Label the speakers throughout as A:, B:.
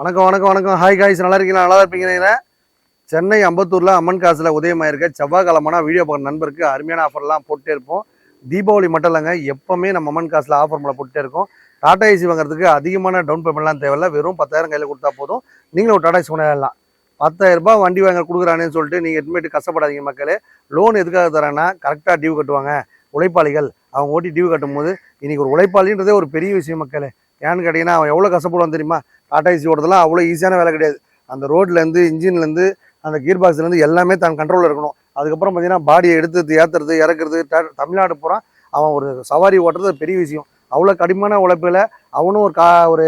A: வணக்கம் வணக்கம் வணக்கம். ஹாய் காய்ஸ், நல்லா இருக்கீங்களா? நல்லா இருப்பீங்க. சென்னை அம்பத்தூரில் அம்மன் காசில் உதயமாயிருக்க செவ்வாய்க்கிழமைனா வீடியோ பார்க்குற நண்பருக்கு அருமையான ஆஃபர்லாம் போட்டே இருப்போம். தீபாவளி மட்டும் இல்லைங்க, எப்போவுமே நம்ம அம்மன் காசில் ஆஃபர் மேலே போட்டே இருக்கோம். டாடா ஏசி வாங்குறதுக்கு அதிகமான டவுன் பேமெண்ட்லாம் தேவையில்ல. வெறும் 10,000 கையில் கொடுத்தா போதும். நீங்களும் ஒரு டாடா ஏசி கொண்டாடலாம். 10,000 ரூபாய் வண்டி வாங்க கொடுக்குறானேன்னு சொல்லிட்டு நீங்கள் எதுவுமே கஷ்டப்படாதீங்க மக்களே. லோன் எதுக்காக தரேன்னா, கரெக்டாக டியூ கட்டுவாங்க உழைப்பாளிகள். அவங்க ஓட்டி டியூ கட்டும் போது இன்றைக்கி ஒரு உழைப்பாளின்றதே ஒரு பெரிய விஷயம் மக்களே. ஏன்னு கேட்டிங்கன்னா, அவன் எவ்வளோ கஷ்டப்படுவான் தெரியுமா? டாடா ஏசி ஓடுறதுலாம் அவ்வளோ ஈஸியான வேலை கிடையாது. அந்த ரோட்லேருந்து இன்ஜின்லேருந்து அந்த கீர் பாக்ஸ்லேருந்து எல்லாமே தன் கண்ட்ரோலில் இருக்கணும். அதுக்கப்புறம் பார்த்தீங்கன்னா பாடியை எடுத்து ஏற்றுறது இறக்குறது தமிழ்நாடு பூரா அவன் ஒரு சவாரி ஓட்டுறது பெரிய விஷயம். அவ்வளோ கடினமான உழைப்பில் அவனும் ஒரு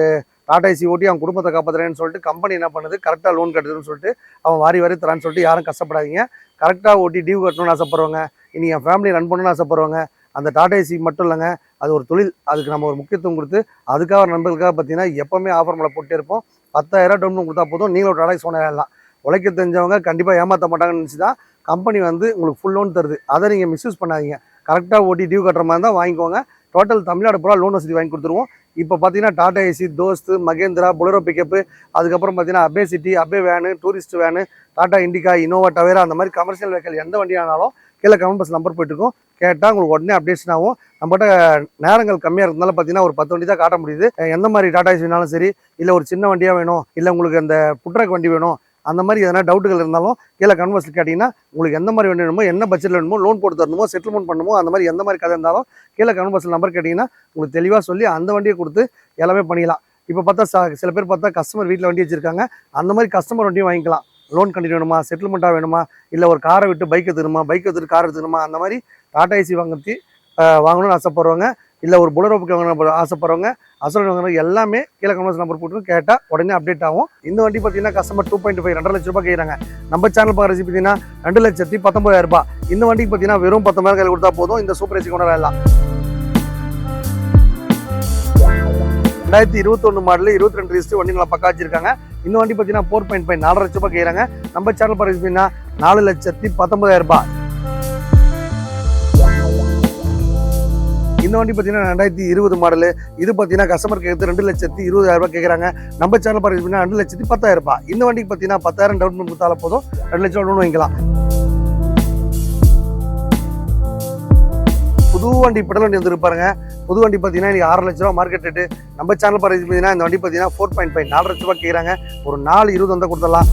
A: டாடா ஏசி ஓட்டி அவன் குடும்பத்தை காப்பாற்றுறேன்னு சொல்லிட்டு கம்பெனி என்ன பண்ணுது, கரெக்டாக லோன் கட்டுதுன்னு சொல்லிட்டு அவன் வாரி தரான்னு சொல்லிட்டு யாரும் கஷ்டப்படாதீங்க. கரெக்டாக ஓட்டி டியூ கட்டணும்னு ஆசைப்படுறவங்க, இனி என் ஃபேமிலி ரன் பண்ணணும்னு ஆசைப்படுறவங்க, அந்த டாடா ஏசி மட்டும் இல்லைங்க, அது ஒரு தொழில். அதுக்கு நம்ம ஒரு முக்கியத்துவம் கொடுத்து அதுக்காக நண்பர்களுக்காக பார்த்தீங்கன்னா எப்போவுமே ஆஃபர் மேலே போட்டே இருப்போம். 10,000 டவுன் கொடுத்தா போதும், நீங்களும் ஒரு டாடா ஏசி ஓனராகலாம். உழைக்க தெரிஞ்சவங்க கண்டிப்பாக ஏமாற்ற மாட்டாங்கன்னு நினச்சி தான் கம்பெனி உங்களுக்கு ஃபுல் லோன் தருது. அதை நீங்கள் மிஸ்யூஸ் பண்ணாதீங்க. கரெக்டாக ஓட்டி டியூ கட்டுற மாதிரி தான் வாங்கிக்கோங்க. டோட்டல் தமிழ்நாடு பூரா லோன் வசதி வாங்கி கொடுத்துருவோம். இப்போ பார்த்தீங்கன்னா Tata ace, Dost, Mahindra, Bolero pickup, அதுக்கப்புறம் பார்த்தீங்கன்னா Ape city, Ape van, tourist van, Tata Indica, Innova Tavera, அந்த மாதிரி கமர்ஷியல் வெஹிக்கல் எந்த வண்டி ஆனாலும் கீழே கமெண்ட் பாக்ஸ் நம்பர் போயிட்டுருக்கோம். கேட்டால் உங்களுக்கு உடனே அப்டேஷன் ஆகும். நம்மகிட்ட நேரங்கள் கம்மியாக இருக்கிறதுனால பார்த்தீங்கன்னா ஒரு 10 வண்டி தான் காட்ட முடியுது. எந்த மாதிரி டாடா ஏசி வேணாலும் சரி, இல்லை ஒரு சின்ன வண்டியாக வேணும், இல்லை உங்களுக்கு அந்த புட்ரக் வண்டி வேணும், அந்த மாதிரி எதனா டவுட்டுகள் இருந்தாலும் கீழே கன்வர்ஸில் கேட்டிங்கன்னா உங்களுக்கு எந்த மாதிரி வண்டி வேணுமோ, என்ன பட்ஜெட்டில் வேணுமோ, லோன் போட்டு தரணுமோ, செட்டில்மெண்ட் பண்ணணுமோ, அந்த மாதிரி எந்த மாதிரி கதை இருந்தாலும் கீழே கன்வர்ஸில் நம்பர் கேட்டிங்கன்னா உங்களுக்கு தெளிவாக சொல்லி அந்த வண்டியை கொடுத்து எல்லாமே பண்ணிக்கலாம். இப்போ பார்த்தா சில பேர் பார்த்தா கஸ்டமர் வீட்டில் வண்டி வச்சுருக்காங்க. அந்த மாதிரி கஸ்டமர் வண்டியும் வாங்கிக்கலாம். லோன் கண்டினியூ வேணுமா, செட்டில்மெண்ட்டாக வேணுமா, இல்லை ஒரு காரை விட்டு பைக் எடுத்துக்கணுமா, பைக் எடுத்துட்டு கார் எடுத்துக்கணுமா, அந்த மாதிரி டாடா ஏசி வாங்கணும்னு ஆசைப்படுறவங்க, இல்லை ஒரு பொலரோ வாங்கணும் ஆசைப்படுறவங்க, அசல் வாங்குறவங்க எல்லாமே கீழே கமெண்ட்ஸ் நம்பர் போட்டு கேட்டால் உடனே அப்டேட் ஆகும். இந்த வண்டி பார்த்தீங்கன்னா கஸ்டமர் 2.5 2.5 லட்ச ரூபாய் கேட்குறாங்க. நம்ம சேனல் பார்க்குற ஏசி பார்த்தீங்கன்னா 2,19,000 ரூபாய். இந்த வண்டிக்கு பார்த்தீங்கன்னா வெறும் 10,000 கையில் கொடுத்தா போதும். இந்த சூப்பர் ஏசி கொண்டாடலாம். 2021 மாடல் 22 ரிஜிஸ்டர் வண்டி நல்லா பக்கா வச்சிருக்காங்க. இந்த வண்டி பார்த்தீங்கன்னா 4.5 4 லட்ச ரூபாய் கேட்குறாங்க. நம்ம சேனல் பார்க்குற பார்த்தீங்கன்னா 4,19,000 ரூபாய். இந்த வண்டி பார்த்தீங்கன்னா 2020 மாடல். இது பார்த்தீங்கன்னா கஸ்டமர் கேட்குறது 2,20,000 ரூபாய் கேட்குறாங்க. நம்ம சேனல் பார்த்தீங்கன்னா 2,10,000 ரூபாய். இந்த வண்டிக்கு பார்த்தீங்கன்னா 10,000 டவுன் பேமெண்ட் கொடுத்தாலும் போதும், 2 லட்சம் லோன் வாங்கிக்கலாம். புது வண்டி பெடல் வண்டி வந்துருப்பாருங்க. புது வண்டி பார்த்தீங்கன்னா இன்றைக்கி 6 லட்ச ரூபா மார்க்கெட் ரேட்டு. நம்ம சேனல் பார்த்தீங்கன்னா இந்த வண்டி பார்த்தீங்கன்னா 4.5 4 லட்ச ரூபாய் கேட்குறாங்க. ஒரு 4,20 வந்தால் கொடுத்துடலாம்.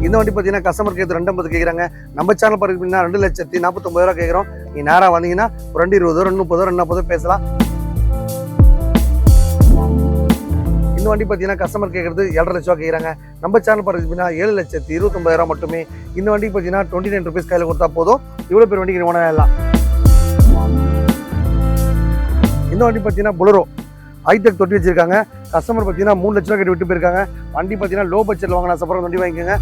A: இந்த வண்டி பார்த்தீங்கன்னா கஸ்டமர் கேட்குறது 2,50 கேட்குறாங்க. நம்ம சேனல் பார்த்தீங்கன்னா 2,49,000 ரூபா கேட்குறோம். நீ நேராக வந்தீங்கன்னா ஒரு 2,20 2,30 2,40 பேசலாம். இந்த வண்டி பார்த்தீங்கன்னா கஸ்டமர் கேட்குறது 7.5 லட்ச ரூபா கேட்குறாங்க. நம்ம சேனல் பார்த்தீங்கன்னா 7,29,000 மட்டுமே. இந்த வண்டிக்கு பார்த்தீங்கன்னா 29 ரூபீஸ் கையில் கொடுத்தா போதும். இவ்வளோ பேர் வண்டிக்கு ஓனராகலாம். இந்த வண்டி பார்த்தீங்கன்னா பொலரோ ஹைடெக் தொட்டி வச்சிருக்காங்க. கஸ்டமர் பார்த்தீங்கன்னா 3 லட்ச ரூபா கட்டி விட்டு போயிருக்காங்க. வண்டி பார்த்தீங்கன்னா லோ பட்ஜெட்டில் வாங்கினா ஆசைப்படுற வண்டி வாங்கிக்கோங்க.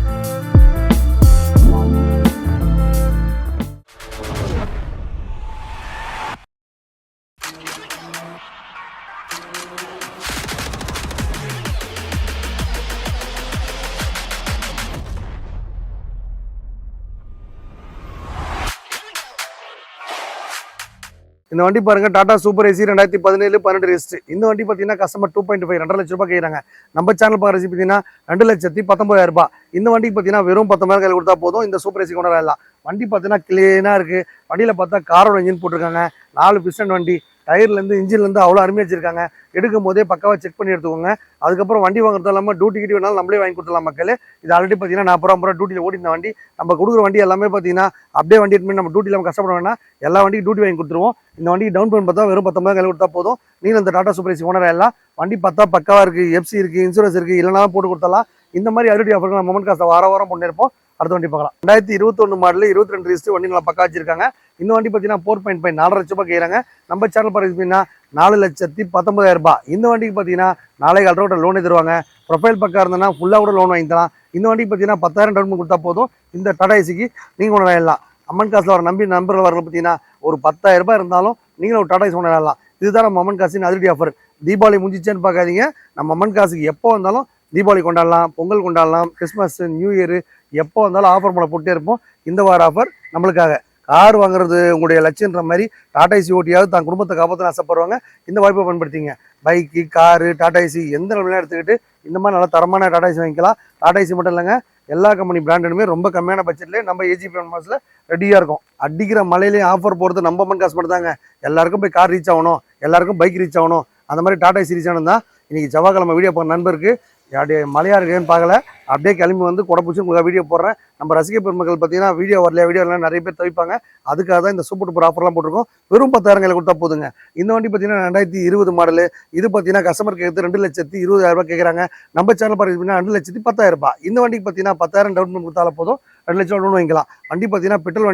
A: இந்த வண்டி பாருங்க, டாடா சூப்பர் ஏசி 2017 12 ரிஜிஸ்டர். இந்த வண்டி பார்த்தீங்கன்னா கஸ்டமர் 2.5 2 லட்ச ரூபாய் கேட்குறாங்க. நம்ம சேனல் பார்க்குற ஏசி பார்த்தீங்கன்னா 2,19,000 ரூபாய். இந்த வண்டிக்கு பார்த்தீங்கன்னா வெறும் 10,000 கையில் கொடுத்தா போதும். இந்த சூப்பர் ஏசி கொண்டாடலாம். வண்டி பார்த்தீங்கன்னா கிளீனாக இருக்குது. வண்டியில் பார்த்தா காரோட இன்ஜின் போட்டிருக்காங்க. 4 பிஸ்டன் வண்டி. டயர்லேருந்து இன்ஜின்லேருந்து அவ்வளோ அருமையாக வச்சிருக்காங்க. எடுக்கும் போதே பக்காவாக செக் பண்ணி எடுத்துக்கோங்க. அதுக்கப்புறம் வண்டி வாங்குறது இல்லாமல் டியூட்டி கிட்டி வேணாலும் நம்மளே வாங்கி கொடுத்துலாம் மக்களே. இது ஆல்ரெடி பார்த்தீங்கன்னா 40 ரூபா டியூட்டியில் ஓடின வண்டி. நம்ம கொடுக்குற வண்டி எல்லாமே பார்த்தீங்கன்னா அப்படியே வண்டி எடுத்து நம்ம டியூட்டி இல்லாமல் கஷ்டப்பட வேணா, எல்லா வண்டிக்கும் டியூட்டி வாங்கி கொடுத்துருவோம். இந்த வண்டிக்கு டவுன் பேமெண்ட் பார்த்தா வெறும் 10,000 கையில் கொடுத்தா போதும். நீங்கள் இந்த டாடா சூப்பர் ஏசி ஓனராகலாம். வண்டி பார்த்தா பக்காவாக இருக்குது, எஃப்சி இருக்குது, இன்சூரன்ஸ் இருக்குது, இல்லைனாலும் போட்டு கொடுத்தலாம். இந்த மாதிரி அதிரடி ஆஃபர்கள் நம்ம மொமெண்ட் காசை வாரம் பண்ணிருப்போம். அடுத்த வண்டி பார்க்கலாம். 2021 மாடல் 22 ரிஜிஸ்டர் வண்டி நல்லா பக்கா வச்சிருக்காங்க. இந்த வண்டி பார்த்தீங்கன்னா 4.5 4 லட்ச ரூபாய் கேட்குறாங்க. நம்ம சேனல் பார்த்தீங்கன்னா 4,19,000 ரூபாய். இந்த வண்டிக்கு பார்த்தீங்கன்னா 4,4 ரூபா லோனே தருவாங்க. ப்ரொஃபைல் பக்கா இருந்ததுன்னா ஃபுல்லாக கூட லோன் வாங்கி தரலாம். இந்த வண்டிக்கு பார்த்தீங்கன்னா 10,000 டவுன் கொடுத்தா போதும். இந்த டாடா ஏசிக்கு நீங்கள் ஓனராகலாம். அம்மன் காசில் வர நம்பர்கள் வர பார்த்தீங்கன்னா ஒரு 10,000 ரூபாய் இருந்தாலும் நீங்களும் ஒரு டாடா ஏசி ஓனராகலாம். இதுதான் நம்ம அம்மன் காசின் அதிரடி ஆஃபர். தீபாவளி முடிஞ்சிச்சேன்னு பார்க்காதீங்க. நம்ம அம்மன் காசுக்கு எப்போ வந்தாலும் தீபாவளி கொண்டாடலாம், பொங்கல் கொண்டாடலாம், கிறிஸ்மஸ், நியூ இயர் எப்போ வந்தாலும் ஆஃபர் பண்ண போட்டே இருப்போம். இந்த வார ஆஃபர் நம்மளுக்காக கார் வாங்குறது உங்களுடைய லட்சியன்ற மாதிரி டாடா ஏசி ஓட்டியாவது தான் குடும்பத்தை காப்பாற்ற ஆசைப்படுறவங்க இந்த வாய்ப்பை பயன்படுத்திங்க. பைக்கு, காரு, டாடா ஏசி எந்த நிலைமையில எடுத்துக்கிட்டு இந்த மாதிரி நல்ல தரமான டாடா ஏசி வாங்கிக்கலாம். டாடா ஏசி மட்டும் இல்லைங்க, எல்லா கம்பெனி பிராண்டுமே ரொம்ப கம்மியான பட்ஜெட்லேயே நம்ம ஏஜிபி மாதத்தில் ரெடியாக இருக்கும். அடிக்கிற மலையிலேயே ஆஃபர் போகிறது நம்ம அம்மன் காசு மட்டும் தாங்க. எல்லாருக்கும் போய் கார் ரீச் ஆகணும், எல்லாருக்கும் பைக் ரீச் ஆகணும், அந்த மாதிரி டாடா ஏசி ரீச் ஆனது தான் இன்றைக்கி செவ்வாய்க்கிழமை வீடியோ போகிற நண்பருக்கு அப்படியே மழையாக இருக்குன்னு பார்க்கல, அப்படியே கிளம்பி வந்து கொடை பிடிச்சி உங்களுக்கு வீடியோ போடுறேன். நம்ம ரசிக பெருமக்கள் பார்த்தீங்கன்னா வீடியோ வரலாம் நிறைய பேர் தவிப்பாங்க. அதுக்காக தான் இந்த சூப்பர் டூப்பர் ஆஃபர்லாம் போட்டிருக்கோம். வெறும் 10,000 கையில் கொடுத்தா போதுங்க. இந்த வண்டி பார்த்தீங்கன்னா 2020 மாடலு. இது பார்த்தீங்கன்னா கஸ்டமர் கேட்குறது 2,20,000 கேட்குறாங்க. நம்ம சேனல் பார்த்தீங்கன்னா 2,10,000. இந்த வண்டிக்கு பார்த்தீங்கன்னா 10,000 டவுன் பேமெண்ட் கொடுத்தால போதும், 2 லட்சம் டவுன் வாங்கிக்கலாம். வண்டி பார்த்தீங்கன்னா பெட்ரோல்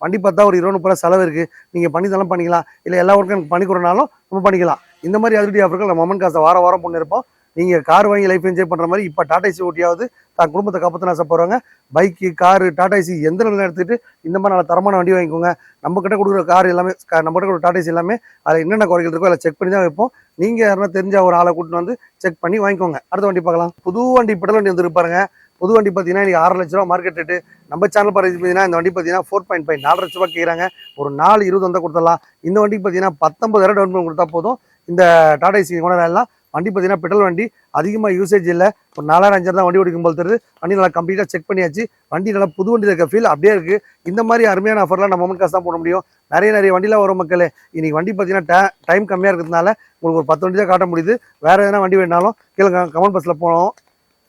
A: வண்டி பார்த்தா ஒரு 20-30 செலவு இருக்குது. நீங்கள் பண்ணி தரம் பண்ணிக்கலாம், இல்லை எல்லா ஒர்க்கும் எனக்கு பண்ணி கொடுனாலும் நம்ம பண்ணிக்கலாம். இந்த மாதிரி அதிரடி ஆஃபர்கள் நம்ம அம்மன் காசை வாரம் பண்ணியிருப்போம். நீங்கள் கார் வாங்கி லைஃப் என்ஜாய் பண்ணுற மாதிரி இப்போ டாடா ஏசி ஓட்டியாவது தான் குடும்பத்தை காப்பாற்றின ஆசைப்படுறாங்க. பைக்கு, காரு, டாடா ஏசி எந்த நிலையில் எடுத்துகிட்டு இந்த மாதிரி நல்ல தரமான வண்டி வாங்கிக்கோங்க. நம்மக்கிட்ட கொடுக்குற கார் எல்லாமே, நம்மகிட்ட கொடுக்குற டாடா ஏசி எல்லாமே அதில் என்னென்ன குறைகள் இருக்கோ அதில் செக் பண்ணி தான் வைப்போம். நீங்கள் யாருன்னா தெரிஞ்ச ஒரு ஆளை கூட்டிட்டு வந்து செக் பண்ணி வாங்கிக்கோங்க. அடுத்த வண்டி பார்க்கலாம். புது வண்டி பெட்ரோல் வண்டி வந்துருப்பாருங்க. புது வண்டி பார்த்தீங்கன்னா இன்றைக்கி 6 லட்ச ரூபா மார்க்கெட் ரேட்டு. நம்ம சேனல் பார்த்தீங்கன்னா இந்த வண்டி பார்த்தீங்கன்னா 4.5 4 லட்ச ரூபா கேட்குறாங்க. ஒரு 4,20 வந்தால் கொடுத்துடலாம். இந்த வண்டிக்கு பார்த்தீங்கன்னா 19,000 டவுன் பேமெண்ட் கொடுத்தா போதும். இந்த டாடா ஏசி கூட எல்லாம் வண்டி பார்த்தீங்கன்னா பெட்ரோல் வண்டி, அதிகமாக யூசேஜ் இல்லை. ஒரு 4,000-5,000 தான் வண்டி ஓடிக்கும் போது தருது. வண்டி நல்லா கம்ப்ளீட்டாக செக் பண்ணியாச்சு. வண்டி நல்லா புது வண்டி இருக்க ஃபீல் அப்படியே இருக்குது. இந்த மாதிரி அருமையான ஆஃபர்லாம் நம்ம அம்மன் காசு தான் போட முடியும். நிறைய வண்டிலாம் வரும் மக்களே. இன்றைக்கி வண்டி பார்த்தீங்கன்னா டைம் கம்மியாக இருக்கிறதுனால உங்களுக்கு ஒரு 10 வண்டி தான் காட்ட முடியுது. வேறு எதனா வண்டி வேணாலும் கீழே கமெண்ட் பாக்ஸில்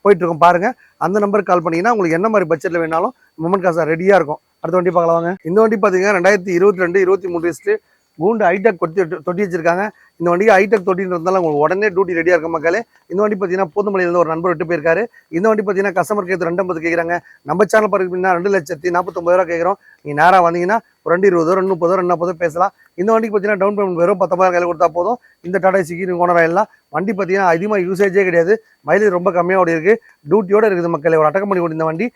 A: போயிட்டுருக்கோம் பாருங்கள். அந்த நம்பருக்கு கால் பண்ணிங்கன்னா உங்களுக்கு என்ன மாதிரி பட்ஜெட்டில் வேணாலும் அம்மன் காசு ரெடியாக இருக்கும். அடுத்த வண்டி பார்க்கலாம் வாங்க. இந்த வண்டி பார்த்தீங்கன்னா 2022-23 கூண்டு ஹைடெக் தொட்டி வச்சிருக்காங்க. இந்த வண்டிக்கு ஹைடெக் தொட்டின்றதுனால உங்களுக்கு உடனே டியூட்டி ரெடியாக இருக்க மக்களே. இந்த வண்டி பார்த்தீங்கன்னா பூந்தமல்லியிலேருந்து ஒரு நண்பர் விட்டு போயிருக்காரு. இந்த வண்டி பார்த்தீங்கன்னா கஸ்டமர் கேட்குறது 2,50 கேட்குறாங்க. நம்ம சேனல் பார்த்தீங்கன்னா 2,49,000 கேட்குறோம். நீங்கள் நேராக வந்தீங்கன்னா ஒரு 2,20,000 2,30,000 2,40,000 பேசலாம். இந்த வண்டிக்கு பார்த்தீங்கன்னா டவுன் பேமெண்ட் வெறும் 19,000 கையில் கொடுத்தா போதும். இந்த டாடா ஏசிக்கு நீங்கள் ஓனர் ஆயிடலாம். வண்டி பார்த்தீங்கன்னா அதிகமாக யூசேஜே கிடையாது. மைலேஜ் ரொம்ப கம்மியாக ஓடி இருக்குது. டியூட்டியோடு இருக்குது மக்களே. ஒரு அடக்கம் பண்ணி ஓடி இந்த வண்டி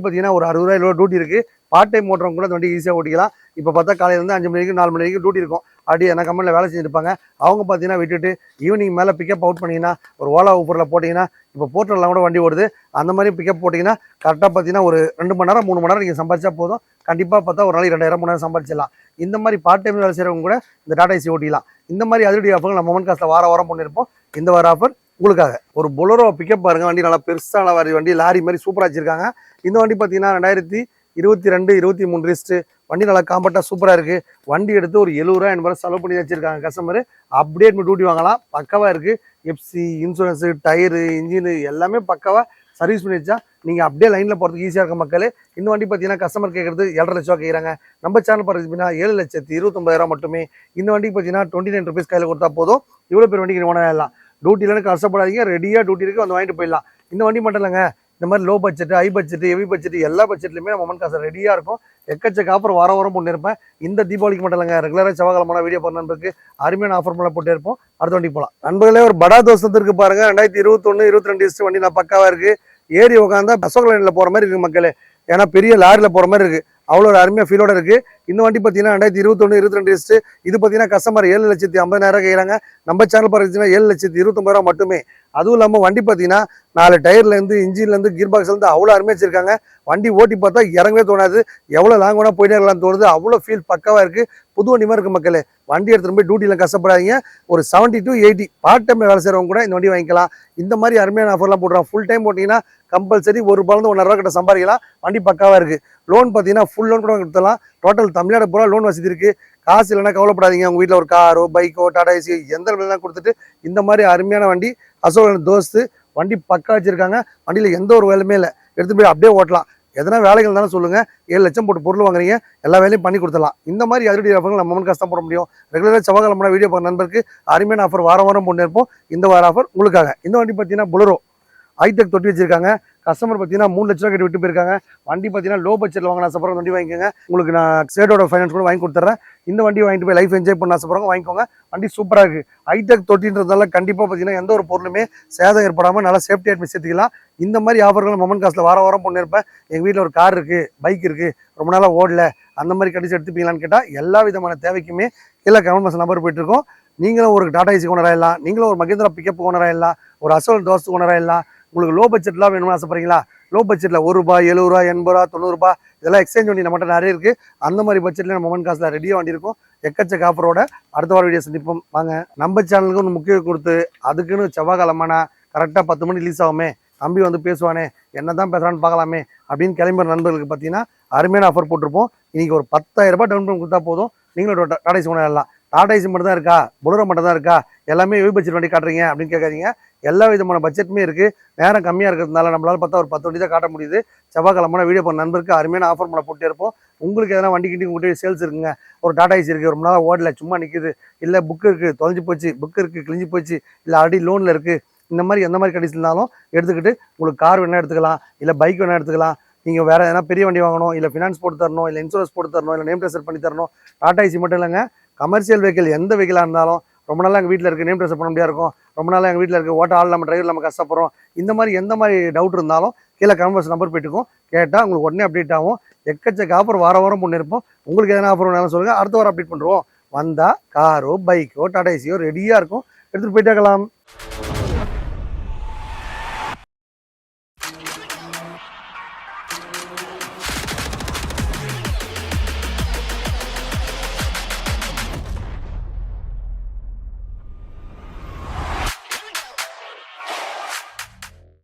A: பார்த்தீங்கன்னா ஒரு 60,000 டியூட்டி இருக்குது. பார்ட் டைம் ஓட்டுறவங்க கூட இந்த வண்டி ஈஸியாக ஓட்டிக்கலாம். இப்போ பார்த்தா காலையிலேருந்து 5 மணிக்கு 4 மணி வரைக்கும் டியூட்டி இருக்கும். அப்படி என்ன கம்பெனியில் வேலை செஞ்சுருப்பாங்க. அவங்க பார்த்தீங்கன்னா விட்டுட்டு ஈவினிங் மேலே பிக்கப் அவுட் பண்ணிங்கன்னா ஒரு ஓலா ஊப்பரில் போட்டிங்கன்னா, இப்போ போர்ட்டல்லாம் கூட வண்டி ஓடுது, அந்த மாதிரி பிக்கப் போட்டிங்கன்னா கரெக்டாக பார்த்தீங்கன்னா ஒரு 2 மணி நேரம் 3 மணி நேரம் நீங்கள் சம்பாதிச்சா போதும். கண்டிப்பாக பார்த்தா ஒரு நாளைக்கு 2,000 3,000 சம்பாதிச்சிடலாம். இந்த மாதிரி பார்ட் டைம் வேலை செய்கிறவங்க கூட இந்த டாடா ஏசி ஓட்டிக்கலாம். இந்த மாதிரி அதிரடி ஆஃபர்கள் நம்ம அம்மன் காசில் வாரம் பண்ணியிருப்போம். இந்த வார ஆஃபர் உங்களுக்காக. ஒரு பொலரோ பிக்கப் பாருங்கள். வண்டி நல்லா பெருசான வண்டி, லாரி மாதிரி சூப்பராக வச்சுருக்காங்க. இந்த வண்டி பார்த்தீங்கன்னா 2022-23 லிஸ்ட்டு. வண்டி நல்லா காம்பேக்டாக சூப்பராக இருக்குது. வண்டி எடுத்து ஒரு 70,000 80,000 செலவு பண்ணி வச்சுருக்காங்க கஸ்டமர். அப்படியே டியூட்டி வாங்கலாம். பக்காவாக இருக்குது. எஃப்சி, இன்சூரன்ஸு, டயரு, இன்ஜினு எல்லாமே பக்காவாக சர்வீஸ் பண்ணி வச்சா நீங்கள் அப்படியே லைனில் போகிறதுக்கு ஈஸியாக இருக்க மக்களே. இந்த வண்டி பார்த்தீங்கன்னா கஸ்டமர் கேட்குறது 7,5 லட்ச ரூபா கேட்குறாங்க. நம்ம சேனல் பார்த்தீங்கன்னா 7,29,000 மட்டுமே. இந்த வண்டிக்கு பார்த்தீங்கன்னா 29 ருபீஸ் கையில் கொடுத்தா போதும். இவ்வளோ பேர் வண்டிக்கு ஓனர் ஆகிடலாம். டியூட்டிலன்னு கஷ்டப்படாதீங்க, ரெடியாக டியூட்டி இருக்குது, வந்து வாங்கிட்டு போயிடலாம். இந்த வண்டி மட்டும் இல்லைங்க, இந்த மாதிரி low budget, high budget, heavy budget எல்லா பட்ஜெட்லையுமே நம்ம அம்மன் காசு ரெடியாக இருக்கும். எக்கச்சக்க ஆஃபர் வாரம் பண்ணியிருப்பேன். இந்த தீபாவளிக்கு மட்டும் இல்லைங்க, ரெகுலராக செவ்வாய்க்கிழமை வீடியோ போகிற நண்பருக்கு அருமையான ஆஃபர் மேலே போட்டே இருப்போம். அடுத்த வண்டி போகலாம். நண்பர்களே, ஒரு படா தோசத்து இருக்கு பாருங்க. 2021-22 வண்டி நான் பக்காவாக இருக்குது. ஏறி உட்காந்தா அசோக் லைனில் போகிற மாதிரி இருக்குது மக்களே. ஏன்னா பெரிய லாரியில் போகிற மாதிரி இருக்குது. அவ்வளோ ஒரு அருமையாக ஃபீலோட இருக்குது. இந்த வண்டி பார்த்தீங்கன்னா 2021-22 இது பார்த்தீங்கன்னா கஸ்டமர் 7,50,000 கேட்குறாங்க. நம்ம சேனல் பார்த்தீங்கன்னா 7,29,000 மட்டுமே. அதுவும் இல்லாமல் வண்டி பார்த்தீங்கன்னா 4 டயர்லேருந்து, இன்ஜின்லேருந்து, கீர் பாக்ஸ்லேருந்து அவ்வளோ அருமையாக வச்சிருக்காங்க. வண்டி ஓட்டி பார்த்தா இறங்கவே தோணாது. எவ்வளோ லாங் வேணால் போயிட்டே இருக்கலாம்னு தோணுது. அவ்வளோ ஃபீல் பக்காவாக இருக்குது. புது வண்டி மாதிரி இருக்குது மக்களே. வண்டி எடுத்துகிட்டு போய் டியூட்டியில் கஷ்டப்படாதீங்க. ஒரு 70 to 80 பார்ட் டைமில் வேலை செய்கிறவங்க கூட இந்த வண்டி வாங்கிக்கலாம். இந்த மாதிரி அருமையான ஆஃபர்லாம் போடுறாங்க. ஃபுல் டைம் போட்டிங்கன்னா கம்பல்சரி ₹1 1.5 கிட்ட சம்பாதிக்கலாம். வண்டி பக்காவாக இருக்குது. லோன் பார்த்தீங்கன்னா ஃபுல் லோன் கூட கொடுத்தலாம். டோட்டல் தமிழ்நாடு பூரா லோன் வசதி இருக்குது. காசு இல்லைன்னா கவலைப்படாதீங்க. உங்கள் வீட்டில் ஒரு காரோ, பைக்கோ, டாடா ஏசி எந்த விலைலாம் கொடுத்துட்டு இந்த மாதிரி அருமையான வண்டி அசோக் தோஸ்து வண்டி பக்கா வச்சுருக்காங்க. வண்டியில் எந்த ஒரு வேலையுமே இல்லை. எடுத்து போய் அப்படியே ஓட்டலாம். எதனா வேலைகள் தானே சொல்லுங்கள். 7 லட்சம் போட்டு பொருள் வாங்குறீங்க, எல்லா வேலையும் பண்ணி கொடுத்துடலாம். இந்த மாதிரி அதிரடி ஆஃபர்கள் நம்ம அம்மன் காசு தான் போட முடியும். ரெகுலராக செவ்வாய்க்கிழமை வீடியோ போகிற நண்பருக்கு அருமையான ஆஃபர் வாரம் போட்டு இருப்போம். இந்த வார ஆஃபர் உங்களுக்காக. இந்த வண்டி பார்த்தீங்கன்னா பொலரோ ஹைடெக் தொட்டி வச்சிருக்காங்க. கஸ்டமர் பார்த்தீங்கன்னா 3 லட்ச ரூபா கட்டி விட்டு போயிருக்காங்க. வண்டி பார்த்தீங்கன்னா லோ பட்ஜெட்டில் வாங்க ஆசைப்படுற வண்டி வாங்கிக்கோங்க. உங்களுக்கு நான் ஸ்டேட்டோட ஃபைனான்ஸ் கூட வாங்கி கொடுத்துட்றேன். இந்த வண்டி வாங்கிட்டு போய் லைஃப் என்ஜாய் பண்ண ஆசைப்படுறவங்க வாங்கிக்கோங்க. வண்டி சூப்பராக இருக்குது. ஹைடெக் தொட்டின்றதால கண்டிப்பாக பார்த்தீங்கன்னா எந்த ஒரு பொருளுமே சேதம் ஏற்படாமல் நல்லா சேஃப்டி ஆட் சேர்த்துக்கலாம். இந்த மாதிரி ஆஃபர்கள் மொமன் காசில் வாரம் பண்ணியிருப்பேன். எங்கள் வீட்டில் ஒரு கார் இருக்குது, பைக் இருக்குது, ரொம்ப நாளாக ஓடல, அந்த மாதிரி கண்டிச்சு எடுத்துப்பீங்களான்னு கேட்டால் எல்லா விதமான தேவைக்குமே கீழே கமெண்ட் பாக்ஸ் நம்பர் போயிட்டுருக்கோம். நீங்களும் ஒரு டாடா ஏசி ஓனர் ஆகிடலாம். நீங்களும் ஒரு மகேந்திரா பிக்கப் ஓனர் ஆகிடலாம். ஒரு அசோக் தோஸ்து ஓனர் ஆகிடலாம். உங்களுக்கு லோ பட்ஜெட்லாம் வேணும்னு ஆசைப்படுறீங்களா? லோ பட்ஜெட்டில் ₹1, ₹70, ₹80, ₹90 இதெல்லாம் எக்ஸ்சேஞ்ச் வண்டி நம்மகிட்ட நிறைய இருக்குது. அந்த மாதிரி பட்ஜெட்டில் நம்ம அமன் காசில் ரெடியாக வண்டி இருக்கும். எக்கச்சக்க ஆஃபரோட அடுத்த வார வீடியோ சந்திப்போம். வாங்க. நம்ம சேனலுக்கு ஒன்று முக்கியம் கொடுத்து அதுக்குன்னு செவ்வாய்க்கிழமைனா கரெக்டாக 10 மணி ரிலீஸ் ஆகுமே, தம்பி வந்து பேசுவானே, என்ன தான் பேசுகிறான்னு பார்க்கலாமே அப்படின்னு கிளம்புற நண்பர்களுக்கு பார்த்தீங்கன்னா அருமையான ஆஃபர் போட்டிருப்போம். இன்னைக்கு ஒரு ₹10,000 டவுன் பேமெண்ட் கொடுத்தா போதும், நீங்களும் டாடா ஏசி கொண்டாடலாம். டாடா ஏசி மட்டும் தான் இருக்கா, பொலரோ மட்டும் தான் இருக்கா, எல்லாமே ஹெவி பட்ஜெட் வண்டி காட்டுறீங்க அப்படின்னு கேட்காதீங்க. எல்லா விதமான பட்ஜெட்டுமே இருக்குது. நேரம் கம்மியாக இருக்கிறதுனால நம்மளால் பார்த்தா ஒரு 10 வண்டி தான் காட்ட முடியுது. செவ்வாய்க்கிழமை வீடியோ பண்ண நண்பருக்கு அருமையான ஆஃபர் பண்ண போட்டே இருப்போம். உங்களுக்கு எதனா வண்டி கிண்டி உங்கள்கிட்ட சேல்ஸ் இருக்குங்க, ஒரு டாடா ஏசி இருக்குது, ரொம்ப நாளாக ஓடல, சும்மா நிற்குது, இல்லை புக்கு இருக்குது தொலைஞ்சு போச்சு, புக்கு இருக்குது கிழிஞ்சு போச்சு, இல்லை ஆல்ரெடி லோனில் இருக்குது, இந்த மாதிரி எந்த மாதிரி கண்டிஷன் இருந்தாலும் எடுத்துக்கிட்டு உங்களுக்கு கார் வேணா எடுத்துக்கலாம், இல்லை பைக் வேணா எடுத்துக்கலாம். நீங்கள் வேறு எதனா பெரிய வண்டி வாங்கணும், இல்லை ஃபினான்ஸ் போட்டு தரணும், இல்லை இன்சூரன்ஸ் போட்டு தரணும், இல்லை நேம் ட்ரான்ஸ்ஃபர் பண்ணி தரணும். டாடா ஏசி மட்டும் இல்லைங்க, கமர்ஷியல் வெஹிக்கிள் எந்த வெஹிக்கிளாக இருந்தாலும் ரொம்ப நாளாக எங்கள் வீட்டில் இருக்குது, நேம் ட்ரான்ஸ்ஃபர் பண்ண முடியாது இருக்கும், ரொம்ப நாளாக எங்கள் வீட்டில் இருக்குது, ஓட்ட ஆள் நம்ம டிரைவர் நம்ம கஷ்டப்படுறோம், இந்த மாதிரி எந்த மாதிரி டவுட் இருந்தாலும் கீழே கமெண்ட்ஸ் நம்பர் போயிட்டுக்கும், கேட்டால் உங்களுக்கு உடனே அப்டேட் ஆகும். எக்கச்சக்க ஆஃபர் வாரம் பண்ணியிருப்போம். உங்களுக்கு எதனா ஆஃபர் வேணாலும் சொல்லுங்கள், அடுத்த வாரம் அப்டேட் பண்ணுறோம். வந்தால் காரோ பைக்கோ டாடா ஏசியோ ரெடியாக இருக்கும், எடுத்துகிட்டு போயிட்டாக்கலாம்.